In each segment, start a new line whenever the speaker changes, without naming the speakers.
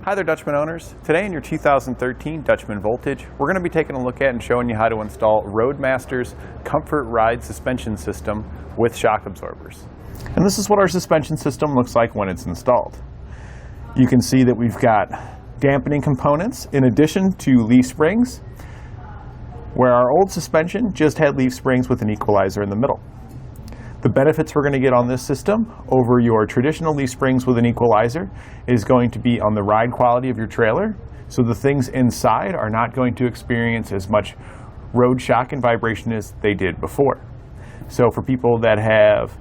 Hi there, Dutchmen owners. Today in your 2013 Dutchmen Voltage, we're going to be taking a look at and showing you how to install Roadmaster's Comfort Ride suspension system with shock absorbers. And this is what our suspension system looks like when it's installed. You can see that we've got dampening components in addition to leaf springs, where our old suspension just had leaf springs with an equalizer in the middle. The benefits we're going to get on this system over your traditional leaf springs with an equalizer is going to be on the ride quality of your trailer. So the things inside are not going to experience as much road shock and vibration as they did before. So for people that have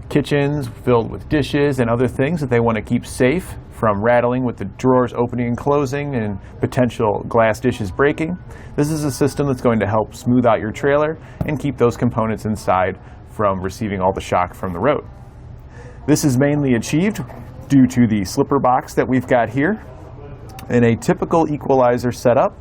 kitchens filled with dishes and other things that they want to keep safe from rattling with the drawers opening and closing and potential glass dishes breaking, this is a system that's going to help smooth out your trailer and keep those components inside from receiving all the shock from the road. This is mainly achieved due to the slipper box that we've got here. In a typical equalizer setup,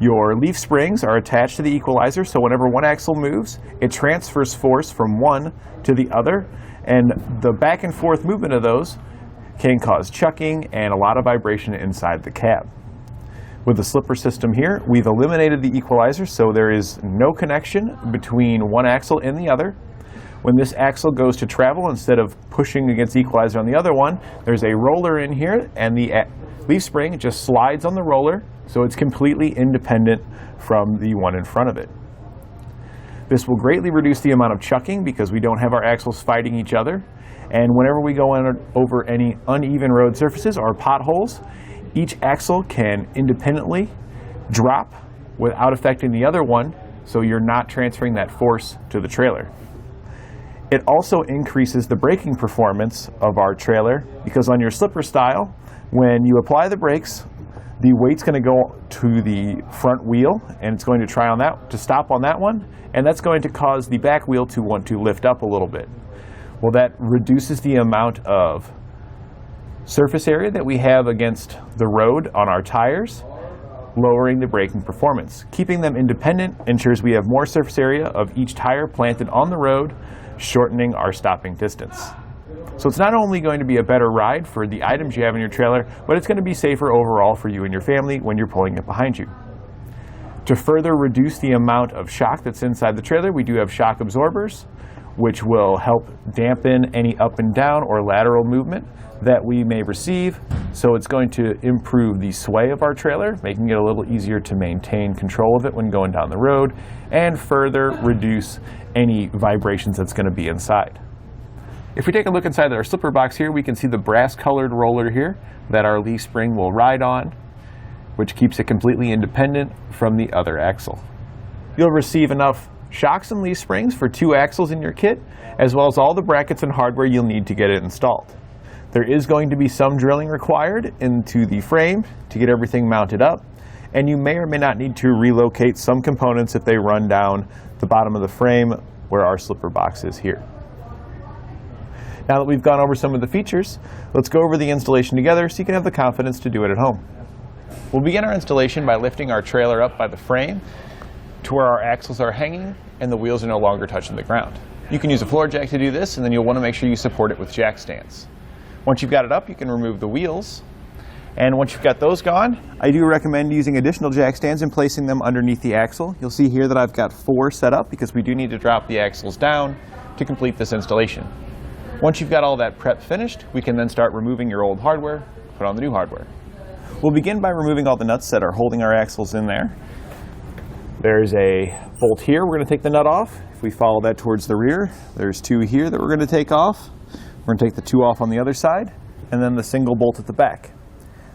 your leaf springs are attached to the equalizer, so whenever one axle moves, it transfers force from one to the other, and the back and forth movement of those can cause chucking and a lot of vibration inside the cab. With the slipper system here, we've eliminated the equalizer, so there is no connection between one axle and the other. When this axle goes to travel, instead of pushing against the equalizer on the other one, there's a roller in here, and the leaf spring just slides on the roller, so it's completely independent from the one in front of it. This will greatly reduce the amount of chucking because we don't have our axles fighting each other. And whenever we go over any uneven road surfaces or potholes, each axle can independently drop without affecting the other one, so you're not transferring that force to the trailer. It also increases the braking performance of our trailer because on your slipper style, when you apply the brakes, the weight's going to go to the front wheel and it's going to try on that to stop on that one, and that's going to cause the back wheel to want to lift up a little bit. Well, that reduces the amount of surface area that we have against the road on our tires, lowering the braking performance. Keeping them independent ensures we have more surface area of each tire planted on the road, shortening our stopping distance. So it's not only going to be a better ride for the items you have in your trailer, but it's going to be safer overall for you and your family when you're pulling it behind you. To further reduce the amount of shock that's inside the trailer, we do have shock absorbers, which will help dampen any up and down or lateral movement that we may receive. So it's going to improve the sway of our trailer, making it a little easier to maintain control of it when going down the road, and further reduce any vibrations that's going to be inside. If we take a look inside our slipper box here, we can see the brass colored roller here that our leaf spring will ride on, which keeps it completely independent from the other axle. You'll receive enough shocks and leaf springs for 2 axles in your kit, as well as all the brackets and hardware you'll need to get it installed. There is going to be some drilling required into the frame to get everything mounted up, and you may or may not need to relocate some components if they run down the bottom of the frame where our slipper box is here. Now that we've gone over some of the features, let's go over the installation together so you can have the confidence to do it at home. We'll begin our installation by lifting our trailer up by the frame to where our axles are hanging and the wheels are no longer touching the ground. You can use a floor jack to do this, and then you'll want to make sure you support it with jack stands. Once you've got it up, you can remove the wheels, and once you've got those gone, I do recommend using additional jack stands and placing them underneath the axle. You'll see here that I've got 4 set up because we do need to drop the axles down to complete this installation. Once you've got all that prep finished, we can then start removing your old hardware, put on the new hardware. We'll begin by removing all the nuts that are holding our axles in there. There's a bolt here. We're going to take the nut off. If we follow that towards the rear, there's 2 here that we're going to take off. We're going to take the 2 off on the other side, and then the single bolt at the back.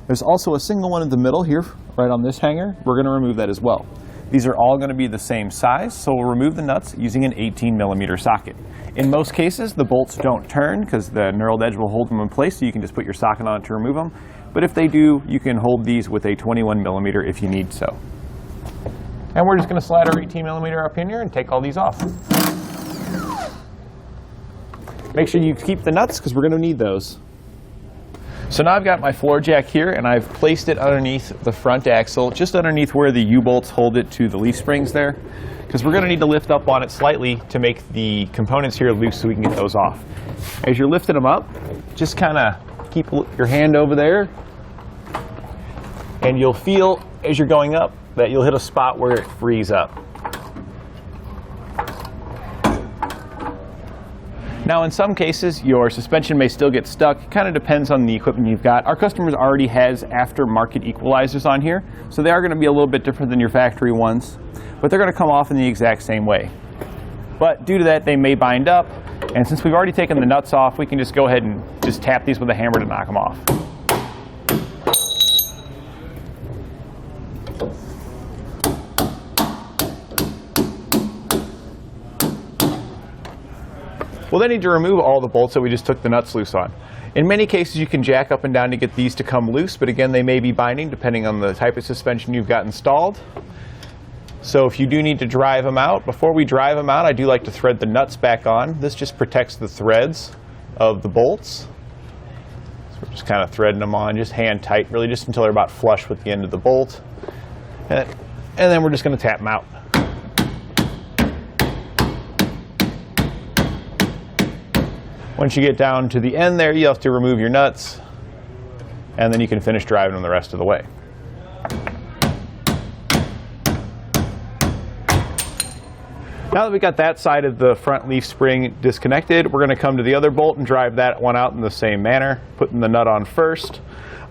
There's also a single one in the middle here, right on this hanger. We're going to remove that as well. These are all going to be the same size, so we'll remove the nuts using an 18mm socket. In most cases, the bolts don't turn because the knurled edge will hold them in place, so you can just put your socket on it to remove them. But if they do, you can hold these with a 21mm if you need so. And we're just going to slide our 18mm up in here and take all these off. Make sure you keep the nuts because we're going to need those. So now I've got my floor jack here, and I've placed it underneath the front axle, just underneath where the U-bolts hold it to the leaf springs there, because we're going to need to lift up on it slightly to make the components here loose so we can get those off. As you're lifting them up, just kind of keep your hand over there And you'll feel as you're going up that you'll hit a spot where it frees up. Now in some cases your suspension may still get stuck. It kind of depends on the equipment you've got. Our customers already has aftermarket equalizers on here, so they are going to be a little bit different than your factory ones, but they're going to come off in the exact same way. But due to that they may bind up, and since we've already taken the nuts off, we can just go ahead and just tap these with a hammer to knock them off. We'll then need to remove all the bolts that we just took the nuts loose on. In many cases you can jack up and down to get these to come loose, but again they may be binding depending on the type of suspension you've got installed. So if you do need to drive them out, before we drive them out I do like to thread the nuts back on. This just protects the threads of the bolts. So we're just kind of threading them on, just hand tight, really just until they're about flush with the end of the bolt. And then we're just going to tap them out. Once you get down to the end there, you have to remove your nuts, and then you can finish driving them the rest of the way. Now that we got that side of the front leaf spring disconnected, we're going to come to the other bolt and drive that one out in the same manner, putting the nut on first.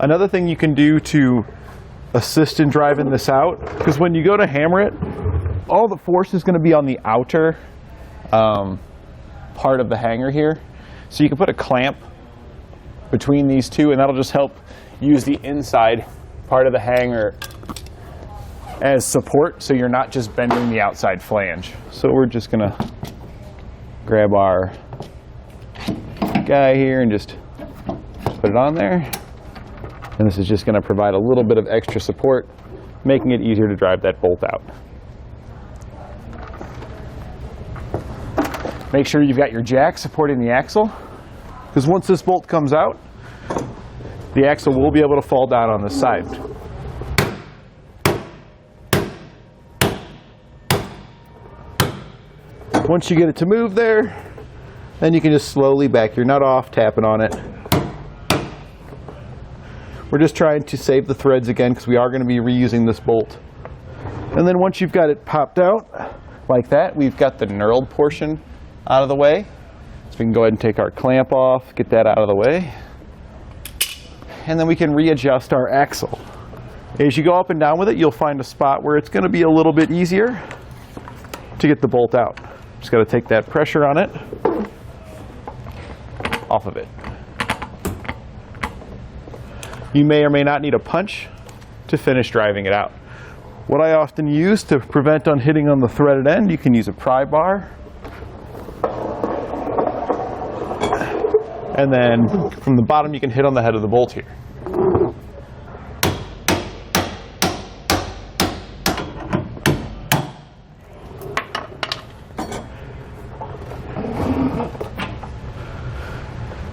Another thing you can do to assist in driving this out, because when you go to hammer it, all the force is going to be on the outer part of the hanger here. So you can put a clamp between these two, and that'll just help use the inside part of the hanger as support, so you're not just bending the outside flange. So we're just going to grab our guy here and just put it on there. And this is just going to provide a little bit of extra support, making it easier to drive that bolt out. Make sure you've got your jack supporting the axle, because once this bolt comes out, the axle will be able to fall down on this side. Once you get it to move there, then you can just slowly back your nut off, tapping on it. We're just trying to save the threads again, because we are going to be reusing this bolt. And then once you've got it popped out like that, we've got the knurled portion out of the way. So we can go ahead and take our clamp off, get that out of the way, and then we can readjust our axle. As you go up and down with it, you'll find a spot where it's going to be a little bit easier to get the bolt out. Just got to take that pressure on it off of it. You may or may not need a punch to finish driving it out. What I often use to prevent on hitting on the threaded end, you can use a pry bar. And then from the bottom you can hit on the head of the bolt here.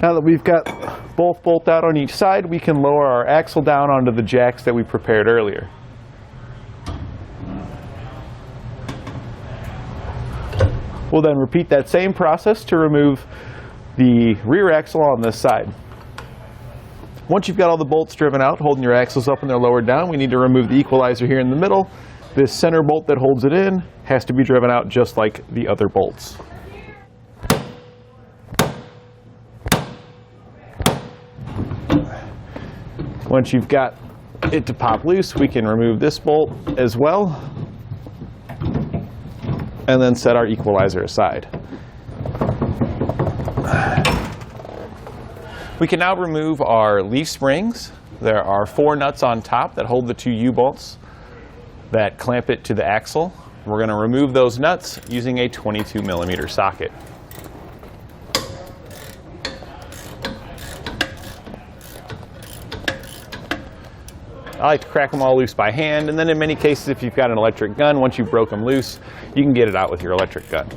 Now that we've got both bolts out on each side, we can lower our axle down onto the jacks that we prepared earlier. We'll then repeat that same process to remove the rear axle on this side. Once you've got all the bolts driven out, holding your axles up and they're lowered down, we need to remove the equalizer here in the middle. This center bolt that holds it in has to be driven out just like the other bolts. Once you've got it to pop loose, we can remove this bolt as well, and then set our equalizer aside. We can now remove our leaf springs. There are 4 nuts on top that hold the 2 U-bolts that clamp it to the axle. We're going to remove those nuts using a 22mm socket. I like to crack them all loose by hand, and then in many cases if you've got an electric gun, once you've broke them loose, you can get it out with your electric gun.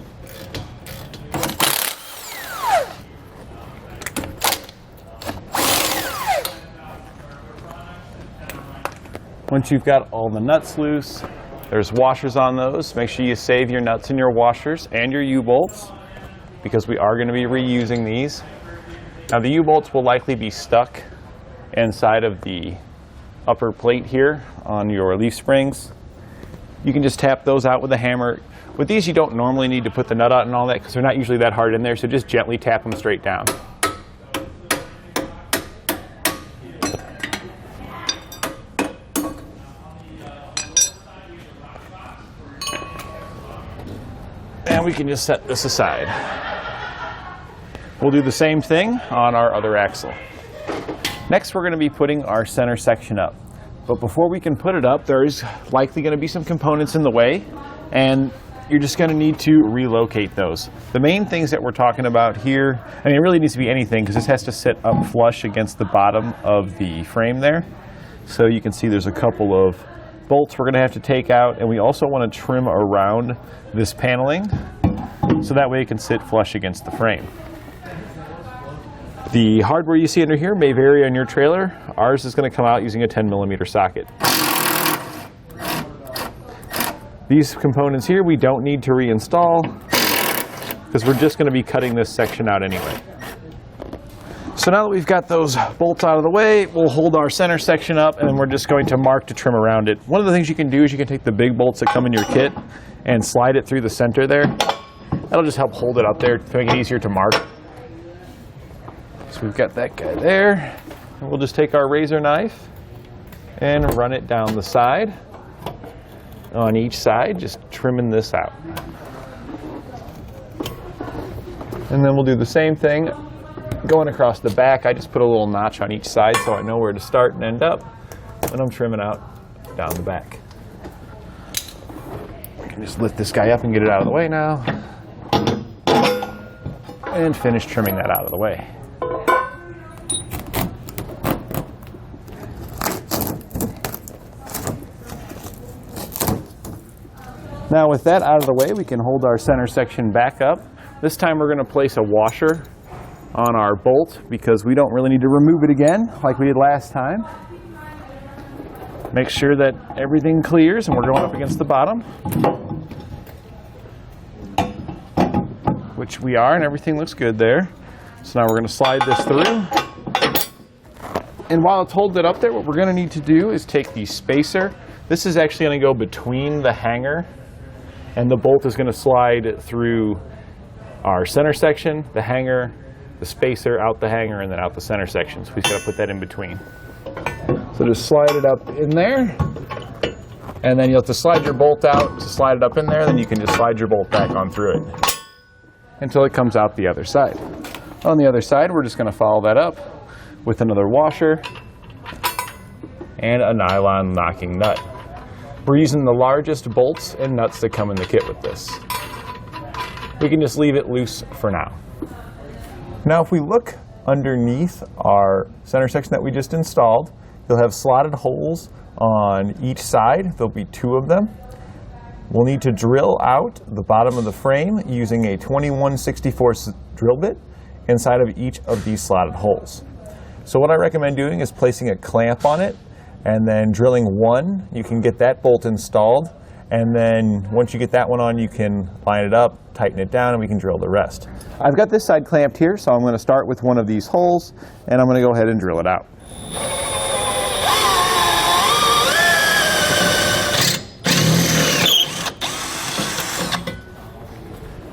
Once you've got all the nuts loose, there's washers on those. Make sure you save your nuts and your washers and your U-bolts, because we are going to be reusing these. Now the U-bolts will likely be stuck inside of the upper plate here on your leaf springs. You can just tap those out with a hammer. With these, you don't normally need to put the nut out and all that because they're not usually that hard in there, so just gently tap them straight down. And we can just set this aside. We'll do the same thing on our other axle. Next, we're going to be putting our center section up. But before we can put it up, there's likely going to be some components in the way, and you're just going to need to relocate those. The main things that we're talking about here, I mean, it really needs to be anything because this has to sit up flush against the bottom of the frame there. So you can see there's a couple of bolts we're going to have to take out, and we also want to trim around this paneling so that way it can sit flush against the frame. The hardware you see under here may vary on your trailer. Ours is going to come out using a 10mm socket. These components here we don't need to reinstall because we're just going to be cutting this section out anyway. So now that we've got those bolts out of the way, we'll hold our center section up and then we're just going to mark to trim around it. One of the things you can do is you can take the big bolts that come in your kit and slide it through the center there. That'll just help hold it up there to make it easier to mark. So we've got that guy there. And we'll just take our razor knife and run it down the side. On each side, just trimming this out. And then we'll do the same thing going across the back. I just put a little notch on each side so I know where to start and end up when I'm trimming out down the back. I can just lift this guy up and get it out of the way now. And finish trimming that out of the way. Now with that out of the way, we can hold our center section back up. This time we're going to place a washer on our bolt because we don't really need to remove it again like we did last time. Make sure that everything clears and we're going up against the bottom, which we are, and everything looks good there. So now we're going to slide this through. And while it's holding it up there, what we're going to need to do is take the spacer. This is actually going to go between the hanger, and the bolt is going to slide through our center section, the hanger, the spacer, out the hanger, and then out the center section. So we've got to put that in between. So just slide it up in there, and then you'll have to slide your bolt out to slide it up in there, then you can just slide your bolt back on through it until it comes out the other side. On the other side, we're just going to follow that up with another washer and a nylon locking nut. We're using the largest bolts and nuts that come in the kit with this. We can just leave it loose for now. Now if we look underneath our center section that we just installed, you'll have slotted holes on each side. There'll be 2 of them. We'll need to drill out the bottom of the frame using a 21/64 drill bit inside of each of these slotted holes. So what I recommend doing is placing a clamp on it and then drilling one. You can get that bolt installed, and then once you get that one on, you can line it up, tighten it down, and we can drill the rest. I've got this side clamped here, so I'm going to start with one of these holes, and I'm going to go ahead and drill it out.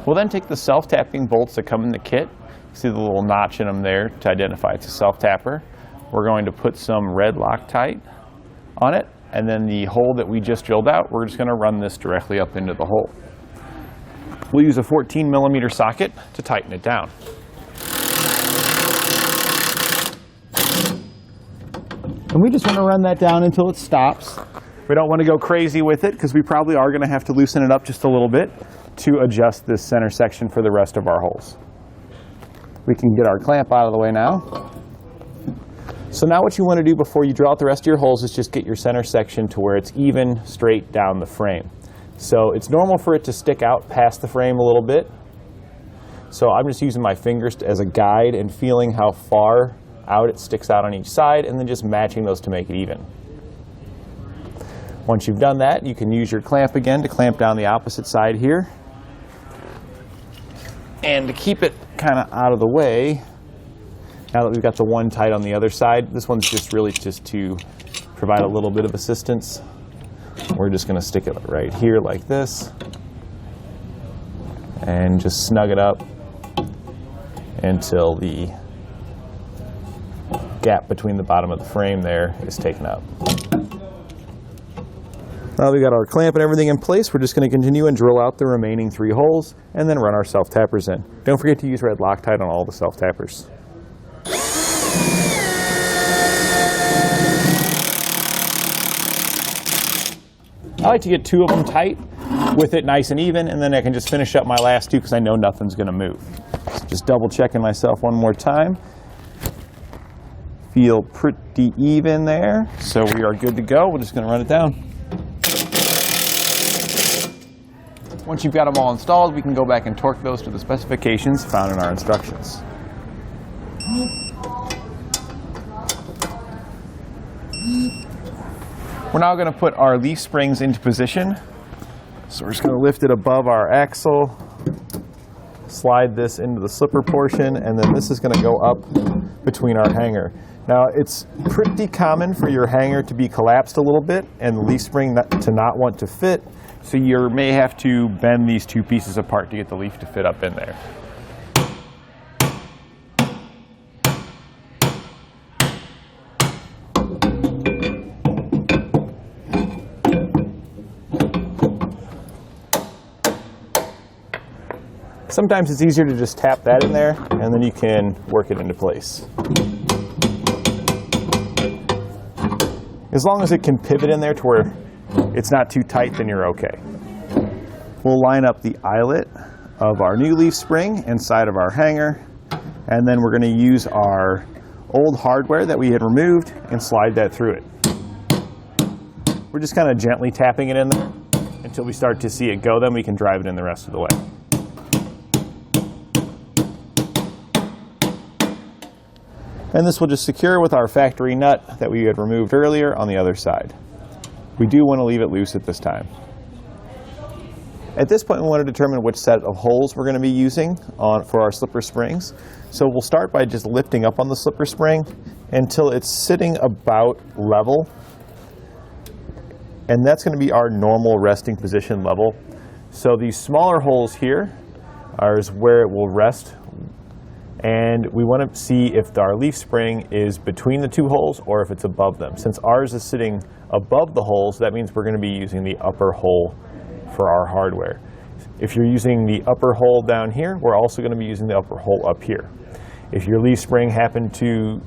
We'll then take the self-tapping bolts that come in the kit. See the little notch in them there to identify it's a self-tapper. We're going to put some red Loctite on it, and then the hole that we just drilled out, we're just going to run this directly up into the hole. We'll use a 14mm socket to tighten it down. And we just want to run that down until it stops. We don't want to go crazy with it because we probably are going to have to loosen it up just a little bit to adjust this center section for the rest of our holes. We can get our clamp out of the way now. So now what you want to do before you drill out the rest of your holes is just get your center section to where it's even straight down the frame. So it's normal for it to stick out past the frame a little bit. So I'm just using my fingers as a guide and feeling how far out it sticks out on each side, and then just matching those to make it even. Once you've done that, you can use your clamp again to clamp down the opposite side here. And to keep it kind of out of the way, now that we've got the one tight on the other side, this one's just really just to provide a little bit of assistance. We're just going to stick it right here like this and just snug it up until the gap between the bottom of the frame there is taken up. Now that we got our clamp and everything in place, we're just going to continue and drill out the remaining 3 holes and then run our self-tappers in. Don't forget to use red Loctite on all the self-tappers. I like to get 2 of them tight with it nice and even, and then I can just finish up my last 2 because I know nothing's going to move. So just double checking myself one more time. Feel pretty even there, so we are good to go. We're just going to run it down. Once you've got them all installed, we can go back and torque those to the specifications found in our instructions. We're now going to put our leaf springs into position. So we're just going to lift it above our axle, slide this into the slipper portion, and then this is going to go up between our hanger. Now, it's pretty common for your hanger to be collapsed a little bit and the leaf spring to not want to fit, so you may have to bend these 2 pieces apart to get the leaf to fit up in there. Sometimes it's easier to just tap that in there, and then you can work it into place. As long as it can pivot in there to where it's not too tight, then you're okay. We'll line up the eyelet of our new leaf spring inside of our hanger, and then we're going to use our old hardware that we had removed and slide that through it. We're just kind of gently tapping it in there until we start to see it go, then we can drive it in the rest of the way. And this will just secure with our factory nut that we had removed earlier on the other side. We do want to leave it loose at this time. At this point, we want to determine which set of holes we're going to be using for our slipper springs. So we'll start by just lifting up on the slipper spring until it's sitting about level. And that's going to be our normal resting position level. So these smaller holes here are where it will rest. And we want to see if our leaf spring is between the 2 holes or if it's above them. Since ours is sitting above the holes, that means we're going to be using the upper hole for our hardware. If you're using the upper hole down here, we're also going to be using the upper hole up here. If your leaf spring happened to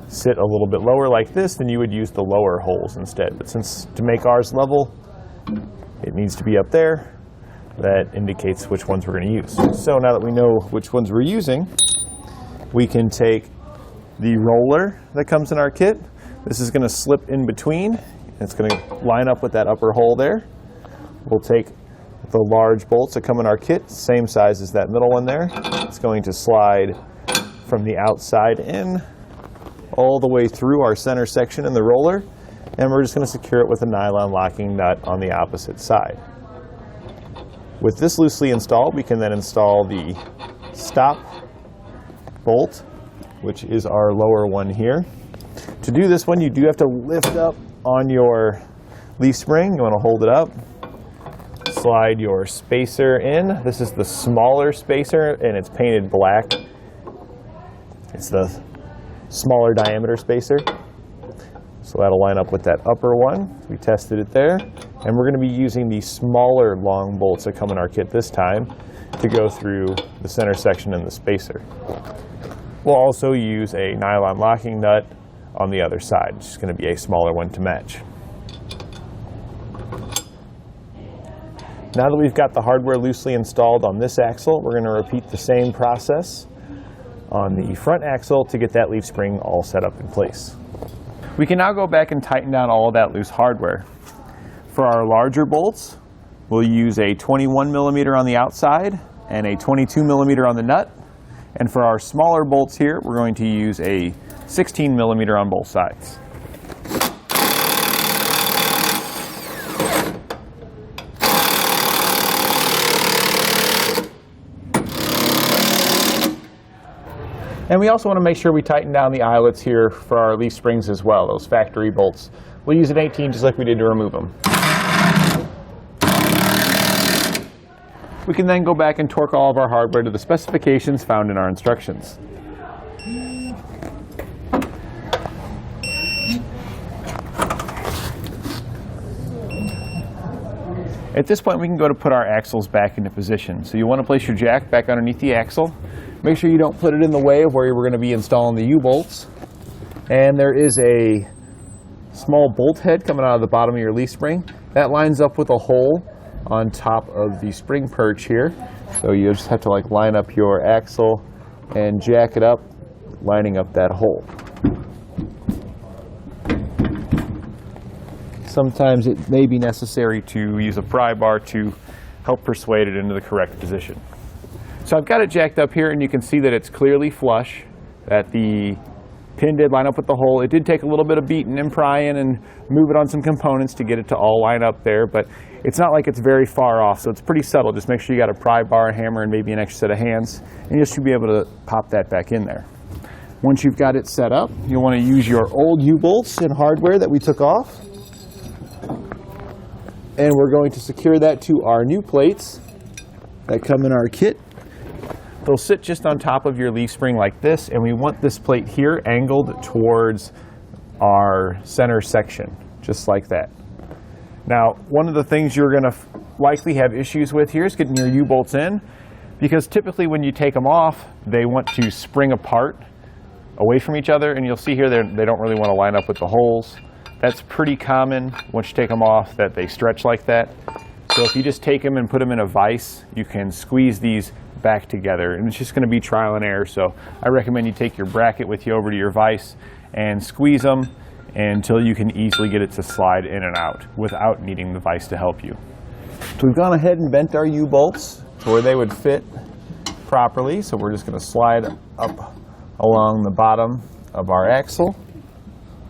sit a little bit lower like this, then you would use the lower holes instead. But since to make ours level, it needs to be up there, that indicates which ones we're going to use. So now that we know which ones we're using, we can take the roller that comes in our kit. This is going to slip in between. It's going to line up with that upper hole there. We'll take the large bolts that come in our kit, same size as that middle one there. It's going to slide from the outside in all the way through our center section in the roller, and we're just going to secure it with a nylon locking nut on the opposite side. With this loosely installed, we can then install the stop bolt, which is our lower one here. To do this one, you do have to lift up on your leaf spring. You want to hold it up, slide your spacer in. This is the smaller spacer, and it's painted black. It's the smaller diameter spacer. So that'll line up with that upper one. We tested it there. And we're going to be using the smaller long bolts that come in our kit this time to go through the center section and the spacer. We'll also use a nylon locking nut on the other side. It's just going to be a smaller one to match. Now that we've got the hardware loosely installed on this axle, we're going to repeat the same process on the front axle to get that leaf spring all set up in place. We can now go back and tighten down all of that loose hardware. For our larger bolts, we'll use a 21 millimeter on the outside and a 22 millimeter on the nut. And for our smaller bolts here, we're going to use a 16 millimeter on both sides. And we also want to make sure we tighten down the eyelets here for our leaf springs as well. Those factory bolts We'll use an 18 just like we did to remove them. We can then go back and torque all of our hardware to the specifications found in our instructions. At this point, we can go to put our axles back into position. So you want to place your jack back underneath the axle. Make sure you don't put it in the way of where we're going to be installing the U-bolts. And there is a small bolt head coming out of the bottom of your leaf spring. That lines up with a hole on top of the spring perch here. So you just have to like line up your axle and jack it up, lining up that hole. Sometimes it may be necessary to use a pry bar to help persuade it into the correct position. So I've got it jacked up here, and you can see that it's clearly flush, that the pin did line up with the hole. It did take a little bit of beating and prying and move it on some components to get it to all line up there, but it's not like it's very far off, so it's pretty subtle. Just make sure you got a pry bar, a hammer, and maybe an extra set of hands, and you should be able to pop that back in there. Once you've got it set up, you'll want to use your old U-bolts and hardware that we took off, and we're going to secure that to our new plates that come in our kit. They'll sit just on top of your leaf spring like this, and we want this plate here angled towards our center section, just like that. Now, one of the things you're going to likely have issues with here is getting your U-bolts in, because typically when you take them off, they want to spring apart away from each other, and you'll see here they don't really want to line up with the holes. That's pretty common once you take them off, that they stretch like that. So if you just take them and put them in a vise, you can squeeze these back together, and it's just going to be trial and error. So I recommend you take your bracket with you over to your vise and squeeze them until you can easily get it to slide in and out without needing the vise to help you. So we've gone ahead and bent our U-bolts to where they would fit properly. So we're just going to slide up along the bottom of our axle,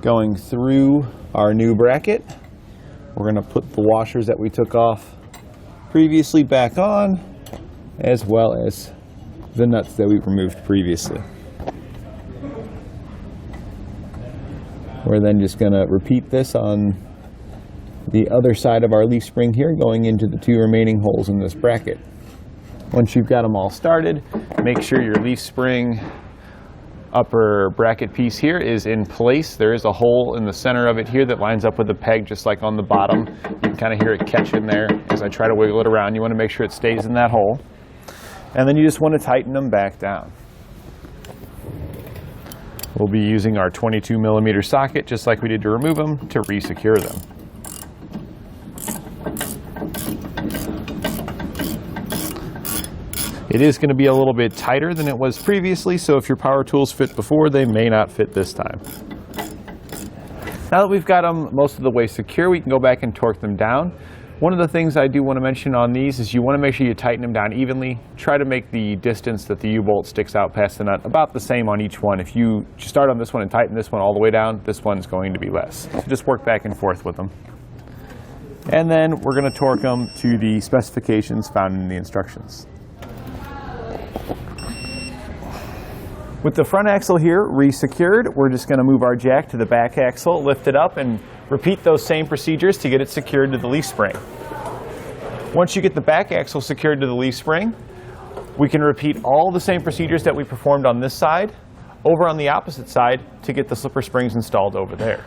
going through our new bracket. We're going to put the washers that we took off previously back on, as well as the nuts that we removed previously. We're then just going to repeat this on the other side of our leaf spring here, going into the two remaining holes in this bracket. Once you've got them all started, make sure your leaf spring upper bracket piece here is in place. There is a hole in the center of it here that lines up with the peg, just like on the bottom. You can kind of hear it catch in there as I try to wiggle it around. You want to make sure it stays in that hole. And then you just want to tighten them back down. We'll be using our 22mm socket, just like we did to remove them, to re-secure them. It is going to be a little bit tighter than it was previously, so if your power tools fit before, they may not fit this time. Now that we've got them most of the way secure, we can go back and torque them down. One of the things I do want to mention on these is you want to make sure you tighten them down evenly. Try to make the distance that the U-bolt sticks out past the nut about the same on each one. If you start on this one and tighten this one all the way down, this one's going to be less. So just work back and forth with them. And then we're going to torque them to the specifications found in the instructions. With the front axle here re-secured, we're just going to move our jack to the back axle, lift it up, and repeat those same procedures to get it secured to the leaf spring. Once you get the back axle secured to the leaf spring, we can repeat all the same procedures that we performed on this side over on the opposite side to get the slipper springs installed over there.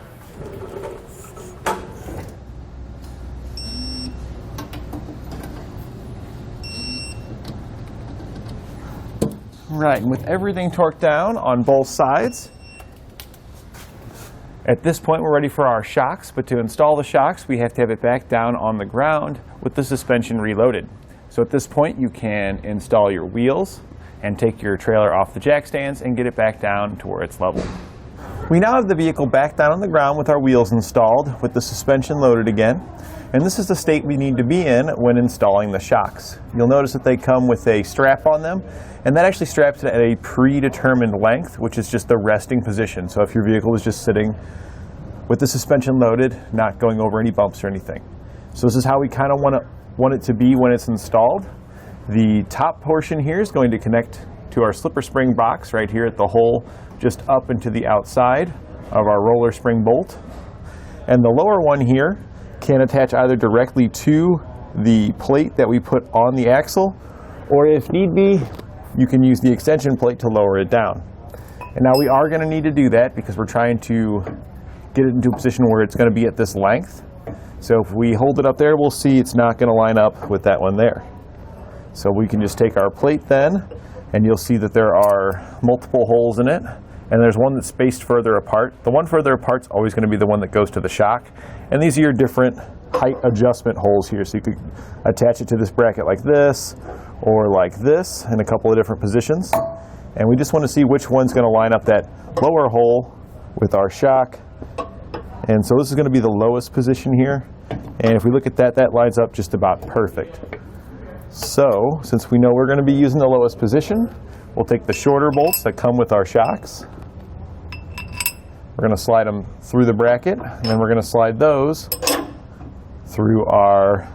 Right, and with everything torqued down on both sides, at this point we're ready for our shocks, but to install the shocks we have to have it back down on the ground with the suspension reloaded. So at this point you can install your wheels and take your trailer off the jack stands and get it back down to where it's level. We now have the vehicle back down on the ground with our wheels installed, with the suspension loaded again. And this is the state we need to be in when installing the shocks. You'll notice that they come with a strap on them, and that actually straps it at a predetermined length, which is just the resting position. So if your vehicle is just sitting with the suspension loaded, not going over any bumps or anything. So this is how we kind of want it to be when it's installed. The top portion here is going to connect to our slipper spring box right here at the hole just up into the outside of our roller spring bolt. And the lower one here can attach either directly to the plate that we put on the axle, or if need be, you can use the extension plate to lower it down. And now we are going to need to do that because we're trying to get it into a position where it's going to be at this length. So if we hold it up there, we'll see it's not going to line up with that one there. So we can just take our plate then, and you'll see that there are multiple holes in it, and there's one that's spaced further apart. The one further apart is always going to be the one that goes to the shock, and these are your different height adjustment holes here. So you could attach it to this bracket like this, or like this, in a couple of different positions. And we just want to see which one's going to line up that lower hole with our shock. And so this is going to be the lowest position here. And if we look at that, that lines up just about perfect. So since we know we're going to be using the lowest position, we'll take the shorter bolts that come with our shocks. We're going to slide them through the bracket, and then we're going to slide those through our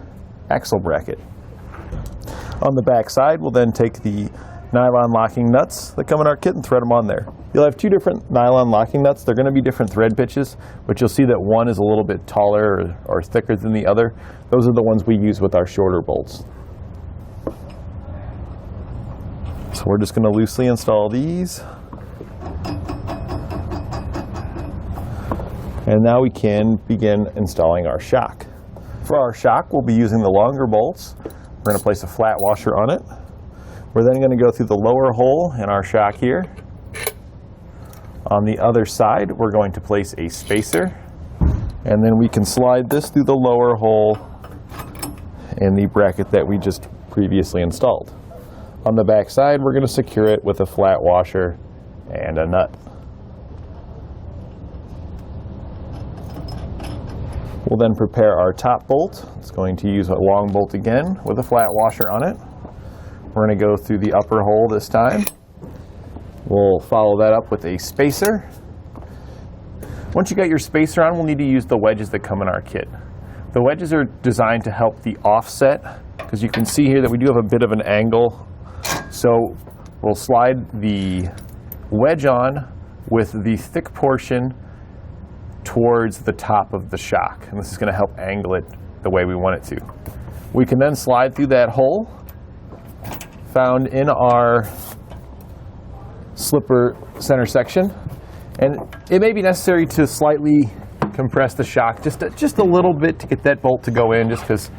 axle bracket. On the back side, we'll then take the nylon locking nuts that come in our kit and thread them on there. You'll have two different nylon locking nuts. They're going to be different thread pitches, but you'll see that one is a little bit taller or thicker than the other. Those are the ones we use with our shorter bolts. So we're just going to loosely install these. And now we can begin installing our shock. For our shock, we'll be using the longer bolts. We're going to place a flat washer on it. We're then going to go through the lower hole in our shock here. On the other side, we're going to place a spacer, and then we can slide this through the lower hole in the bracket that we just previously installed. On the back side, we're going to secure it with a flat washer and a nut. We'll then prepare our top bolt. It's going to use a long bolt again with a flat washer on it. We're going to go through the upper hole this time. We'll follow that up with a spacer. Once you got your spacer on, we'll need to use the wedges that come in our kit. The wedges are designed to help the offset, because you can see here that we do have a bit of an angle. So we'll slide the wedge on with the thick portion towards the top of the shock, and this is going to help angle it the way we want it to. We can then slide through that hole found in our slipper center section, and it may be necessary to slightly compress the shock just a little bit to get that bolt to go in, just because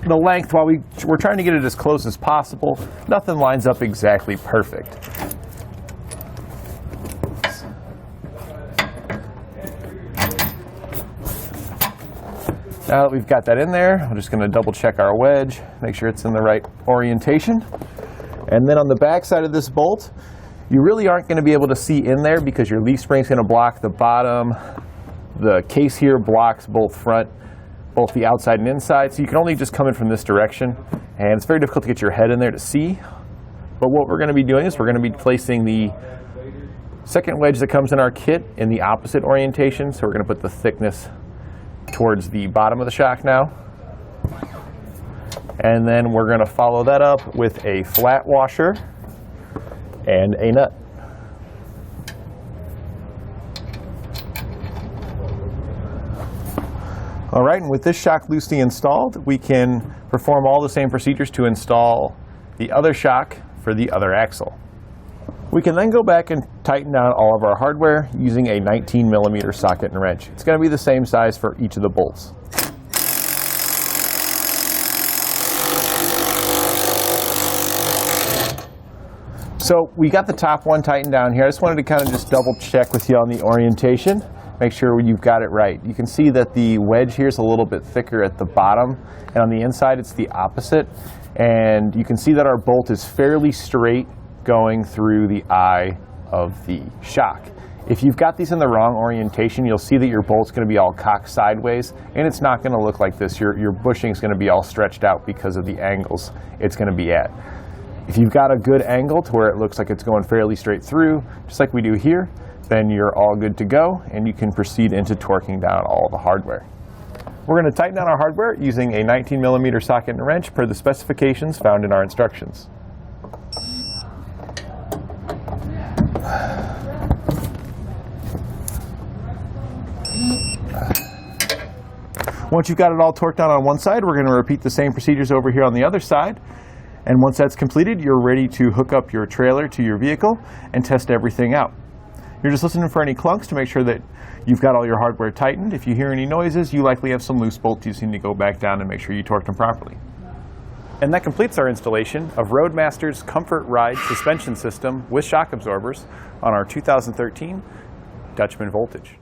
the length, while we're trying to get it as close as possible, nothing lines up exactly perfect. Now that we've got that in there, I'm just going to double check our wedge, make sure it's in the right orientation. And then on the back side of this bolt, you really aren't going to be able to see in there because your leaf spring is going to block the bottom. The case here blocks both the outside and inside, so you can only just come in from this direction, and it's very difficult to get your head in there to see. But what we're going to be doing is we're going to be placing the second wedge that comes in our kit in the opposite orientation, so we're going to put the thickness towards the bottom of the shock now. And then we're going to follow that up with a flat washer and a nut. All right, and with this shock loosely installed, we can perform all the same procedures to install the other shock for the other axle. We can then go back and tighten down all of our hardware using a 19mm socket and wrench. It's going to be the same size for each of the bolts. So we got the top one tightened down here. I just wanted to kind of just double check with you on the orientation, make sure you've got it right. You can see that the wedge here is a little bit thicker at the bottom, and on the inside it's the opposite. And you can see that our bolt is fairly straight going through the eye of the shock. If you've got these in the wrong orientation, you'll see that your bolt's going to be all cocked sideways, and it's not going to look like this. Your bushing is going to be all stretched out because of the angles it's going to be at. If you've got a good angle to where it looks like it's going fairly straight through, just like we do here, then you're all good to go, and you can proceed into torquing down all the hardware. We're going to tighten down our hardware using a 19mm socket and wrench per the specifications found in our instructions. Once you've got it all torqued down on one side, we're going to repeat the same procedures over here on the other side. And once that's completed, you're ready to hook up your trailer to your vehicle and test everything out. You're just listening for any clunks to make sure that you've got all your hardware tightened. If you hear any noises, you likely have some loose bolts you just need to go back down and make sure you torqued them properly. And that completes our installation of Roadmaster's Comfort Ride Suspension System with shock absorbers on our 2013 Dutchmen Voltage.